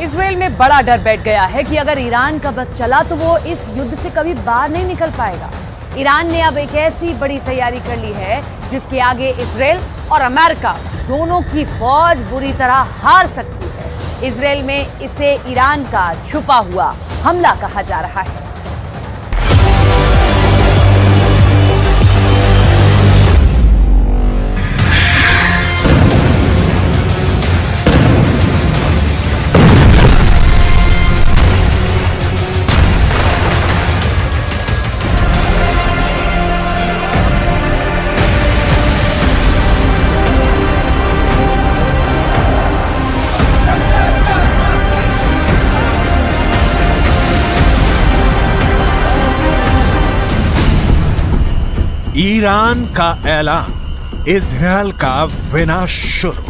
Israel में बड़ा डर बैठ गया है कि अगर ईरान का बस चला तो वो इस युद्ध से कभी बाहर नहीं निकल पाएगा। ईरान ने अब एक ऐसी बड़ी तैयारी कर ली है जिसके आगे इजराइल और अमेरिका दोनों की फौज बुरी तरह हार सकती है। इजराइल में इसे ईरान का छुपा हुआ हमला कहा जा रहा है। ईरान का ऐलान, इजरायल का विनाश शुरू।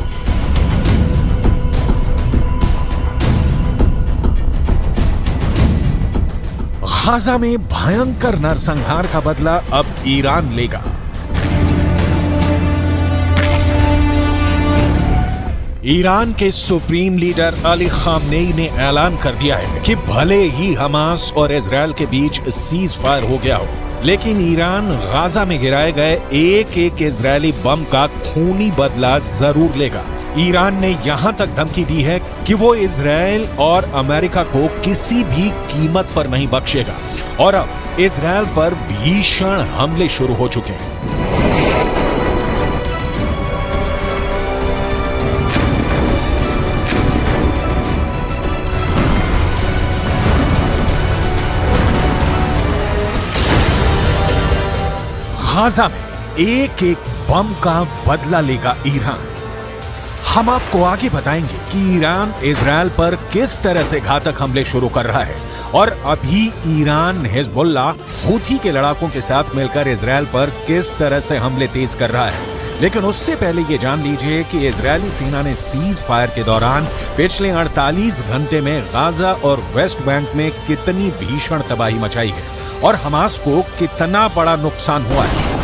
गाजा में भयंकर नरसंहार का बदला अब ईरान लेगा। ईरान के सुप्रीम लीडर अली खामनेई ने ऐलान कर दिया है कि भले ही हमास और इजरायल के बीच सीज फायर हो गया हो, लेकिन ईरान गाजा में गिराए गए एक एक इजरायली बम का खूनी बदला जरूर लेगा। ईरान ने यहां तक धमकी दी है कि वो इजरायल और अमेरिका को किसी भी कीमत पर नहीं बख्शेगा और अब इजरायल पर भीषण हमले शुरू हो चुके हैं। गाजा में एक एक बम का बदला लेगा ईरान। हम आपको आगे बताएंगे कि ईरान इजरायल पर किस तरह से घातक हमले शुरू कर रहा है और अभी ईरान हिजबुल्लाह हूथी के लड़ाकों के साथ मिलकर इजरायल पर किस तरह से हमले तेज कर रहा है। लेकिन उससे पहले ये जान लीजिए कि इजरायली सेना ने सीज फायर के दौरान पिछले 48 घंटे में गाजा और वेस्ट बैंक में कितनी भीषण तबाही मचाई है और हमास को कितना बड़ा नुकसान हुआ है।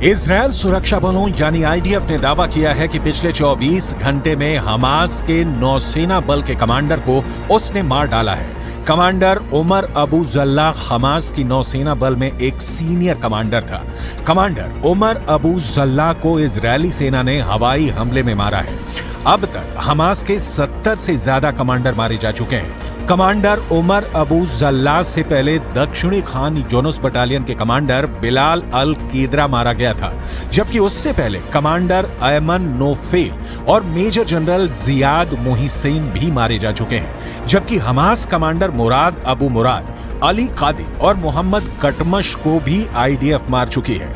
इजरायल सुरक्षा बलों यानी आईडीएफ ने दावा किया है कि पिछले 24 घंटे में हमास के नौसेना बल के कमांडर को उसने मार डाला है। Commander Umar Abu Jallah Hamas की नौसेना बल में एक सीनियर कमांडर था। कमांडर उमर अबू जल्लाह को इजरायली सेना ने हवाई हमले में मारा है। अब तक हमास के 70 से ज्यादा कमांडर मारे जा चुके हैं। कमांडर उमर अबू जल्लाह से पहले दक्षिणी खान यूनुस बटालियन के कमांडर बिलाल अल कीदरा मारा गया था, जबकि उससे पहले कमांडर अयमन नोफेल और मेजर जनरल जियाद मोहिसेन भी मारे जा चुके हैं। जबकि हमास कमांडर मुराद अबू मुराद, अली कादी और मोहम्मद कटमश को भी आईडीएफ मार चुकी है।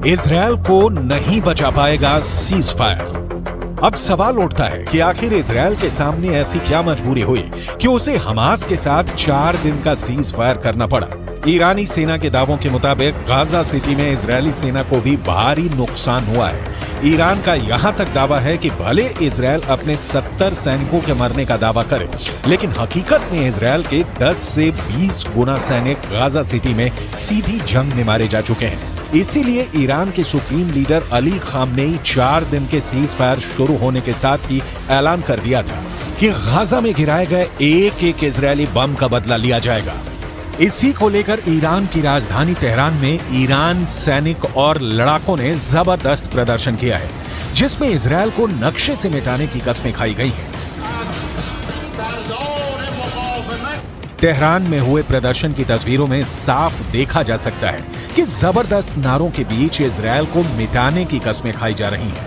इजरायल को नहीं बचा पाएगा सीज फायर। अब सवाल उठता है कि आखिर इजरायल के सामने ऐसी क्या मजबूरी हुई कि उसे हमास के साथ 4 दिन का सीज फायर करना पड़ा। ईरानी सेना के दावों के मुताबिक गाजा सिटी में इजरायली सेना को भी भारी नुकसान हुआ है। ईरान का यहां तक दावा है कि भले इजरायल अपने 70 सैनिकों के मरने का दावा करे, लेकिन हकीकत में इजरायल के 10 से 20 गुना सैनिक गाजा सिटी में सीधी जंग में मारे जा चुके हैं। इसीलिए ईरान के सुप्रीम लीडर अली खामनेई 4 दिन के सीज फायर शुरू होने के साथ ही ऐलान कर दिया था कि गाजा में गिराए गए एक एक इजरायली बम का बदला लिया जाएगा। इसी को लेकर ईरान की राजधानी तेहरान में ईरान सैनिक और लड़ाकों ने जबरदस्त प्रदर्शन किया है, जिसमें इजरायल को नक्शे से मिटाने की कस्में खाई गई हैं। तेहरान में हुए प्रदर्शन की तस्वीरों में साफ देखा जा सकता है कि जबरदस्त नारों के बीच इजरायल को मिटाने की कस्में खाई जा रही हैं।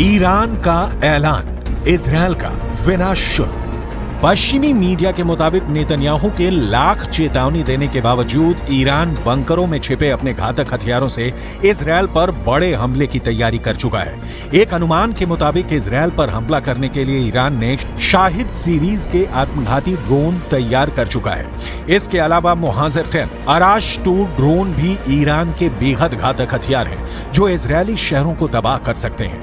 ईरान का ऐलान, इजरायल का विनाश शुरू। पश्चिमी मीडिया के मुताबिक नेतन्याहू के लाख चेतावनी देने के बावजूद ईरान बंकरों में छिपे अपने घातक हथियारों से इजरायल पर बड़े हमले की तैयारी कर चुका है। एक अनुमान के मुताबिक इजरायल पर हमला करने के लिए ईरान ने शाहिद सीरीज के आत्मघाती ड्रोन तैयार कर चुका है। इसके अलावा मुहाजिर 10 अराश 2 ड्रोन भी ईरान के बेहद घातक हथियार हैं जो इजरायली शहरों को तबाह कर सकते हैं।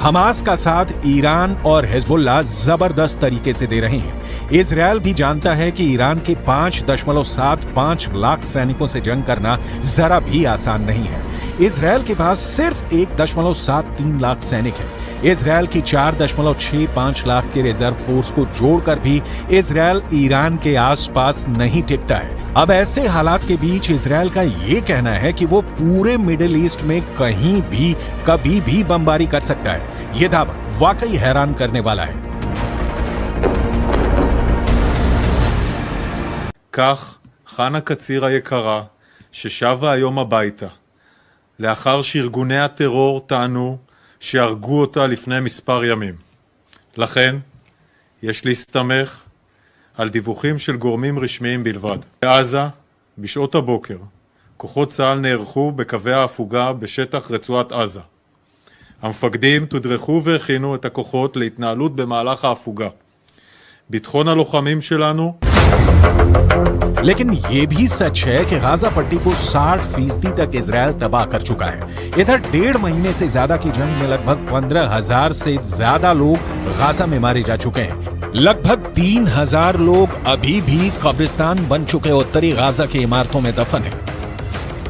हमास का साथ ईरान और हिजबुल्लाह जबरदस्त तरीके से दे रहे हैं। इजरायल भी जानता है कि ईरान के 5.75 लाख सैनिकों से जंग करना जरा भी आसान नहीं है। इजरायल के पास सिर्फ 1.73 लाख सैनिक हैं। इजरायल की 4.65 लाख के रिजर्व फोर्स को जोड़कर भी इजरायल ईरान के आसपास नहीं टिकता है। अब ऐसे हालात के बीच इजरायल का ये कहना है कि वो पूरे मिडिल ईस्ट में कहीं भी कभी भी बमबारी कर सकता है। ये दावा वाकई हैरान करने वाला है। כך חנה קציר היקרה, ששבה היום הביתה, לאחר שארגוני הטרור טענו שהרגו אותה לפני מספר ימים. לכן, יש להסתמך על דיווחים של גורמים רשמיים בלבד. בעזה, בשעות הבוקר, כוחות צה"ל נערכו בקווי ההפוגה בשטח רצועת עזה. המפקדים תודרכו והכינו את הכוחות להתנהלות במהלך ההפוגה. ביטחון הלוחמים שלנו लेकिन ये भी सच है कि गाजा पट्टी को 60% तक इजरायल तबाह कर चुका है। इधर 1.5 महीने से ज्यादा की जंग में लगभग 15,000 से ज्यादा लोग गाजा में मारे जा चुके हैं। लगभग 3,000 लोग अभी भी कब्रिस्तान बन चुके उत्तरी गाजा की इमारतों में दफन हैं।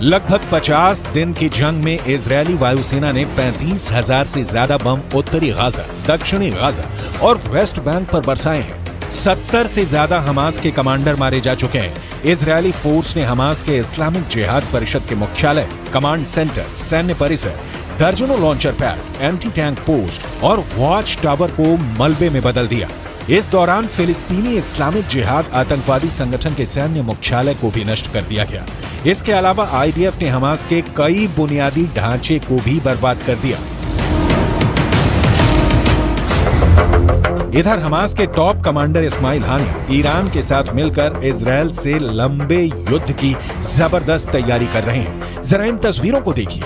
लगभग 50 दिन की जंग में इजरायली वायुसेना ने 35,000 से ज्यादा बम उत्तरी गाजा, दक्षिणी गाजा और वेस्ट बैंक पर बरसाए हैं। 70 से ज्यादा हमास के कमांडर मारे जा चुके हैं। इजरायली फोर्स ने हमास के इस्लामिक जिहाद परिषद के मुख्यालय, कमांड सेंटर, सैन्य परिसर, दर्जनों launcher pad, anti tank post और वॉच टावर को मलबे में बदल दिया। इस दौरान फिलिस्तीनी इस्लामिक जिहाद आतंकवादी संगठन के सैन्य मुख्यालय को भी नष्ट कर दिया गया। इसके अलावा आईडीएफ ने हमास के कई बुनियादी ढांचे को भी बर्बाद कर दिया। इधर हमास के टॉप कमांडर इस्माइल हानिया ईरान के साथ मिलकर इजरायल से लंबे युद्ध की जबरदस्त तैयारी कर रहे हैं। जरा इन तस्वीरों को देखिए।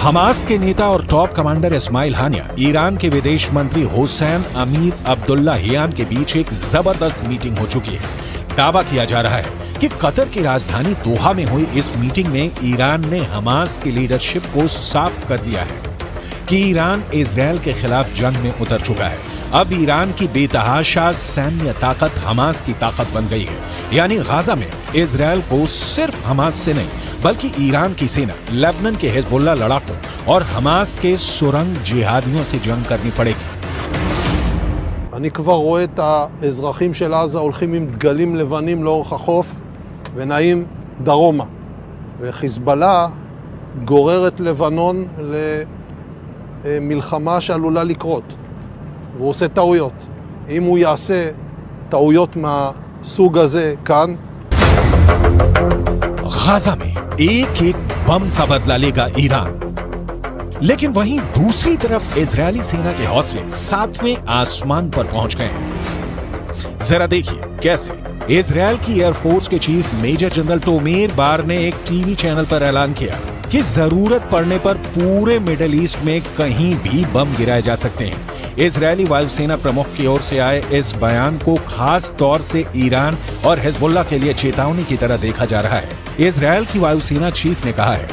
हमास के नेता और टॉप कमांडर इस्माइल हानिया ईरान के विदेश मंत्री हुसैन अमीर अब्दुल्लाहियान के बीच एक जबरदस्त मीटिंग हो चुकी है। दावा किया जा रहा है कि कतर की राजधानी दोहा में हुई इस मीटिंग में ईरान ने हमास की लीडरशिप को साफ कर दिया है कि ईरान इजरायल के खिलाफ जंग में उतर चुका है। अब ईरान की बेतहाशा सैन्य ताकत हमास की ताकत बन गई है। यानी गाजा में इजरायल को सिर्फ हमास से नहीं बल्कि ईरान की सेना, लेबनान के हिजबुल्लाह लड़ाकों और हमास के सुरंग जिहादियों से जंग करनी पड़ेगी। אני כבר רואה את האזרחים של עזה הולכים עם דגלים לבנים לאורך החוף ונעים דרומה. וחיזבאללה גורר את לבנון למלחמה שעלולה לקרות. והוא עושה טעויות. אם הוא יעשה טעויות מהסוג הזה כאן, गाजा में एक एक बम का बदला लेगा ईरान। लेकिन वहीं दूसरी तरफ इजरायली सेना के हौसले 7वें आसमान पर पहुंच गए हैं। जरा देखिए कैसे। इजरायल की एयरफोर्स के चीफ मेजर जनरल टोमेर बार ने एक टीवी चैनल पर ऐलान किया कि जरूरत पड़ने पर पूरे मिडिल ईस्ट में कहीं भी बम गिराए जा सकते हैं। इजरायली वायुसेना प्रमुख की ओर से आए इस बयान को खास तौर से ईरान और हिजबुल्लाह के लिए चेतावनी की तरह देखा जा रहा है। इजरायल की वायुसेना चीफ ने कहा है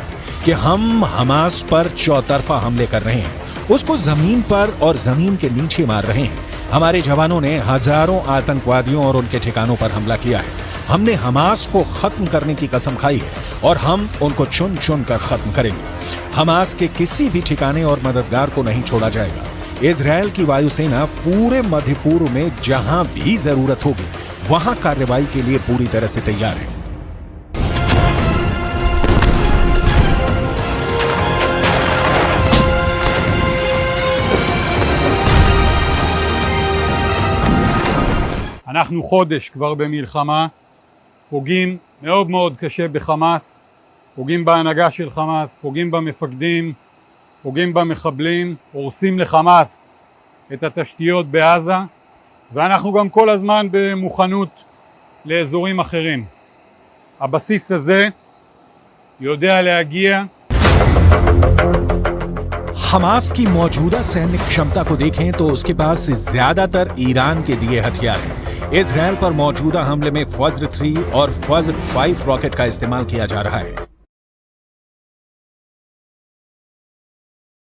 कि हम हमास पर चौतरफा हमले कर रहे हैं, उसको जमीन पर और जमीन के नीचे मार रहे हैं। हमारे जवानों ने हजारों आतंकवादियों और उनके ठिकानों पर हमला किया है। हमने हमास को खत्म करने की कसम खाई है और हम उनको चुन चुन कर खत्म करेंगे। हमास के किसी भी ठिकाने और मददगार को नहीं छोड़ा जाएगा। इजरायल की वायुसेना पूरे मध्य पूर्व में जहां भी जरूरत होगी वहां कार्रवाई के लिए पूरी तरह से तैयार है। אנחנו חודש כבר במלחמה, פוגעים מאוד מאוד קשה בחמאס, פוגעים בהנהגה של חמאס, פוגעים במפקדים, פוגעים במחבלים, הורסים לחמאס את התשתיות בעזה, ואנחנו גם כל הזמן במוכנות לאזורים אחרים. הבסיס הזה יודע להגיע. हमास की मौजूदा सैन्य क्षमता को देखें तो उसके पास ज्यादातर ईरान के दिए हथियार हैं। इजरायल पर मौजूदा हमले में फज्र 3 और फज्र 5 रॉकेट का इस्तेमाल किया जा रहा है।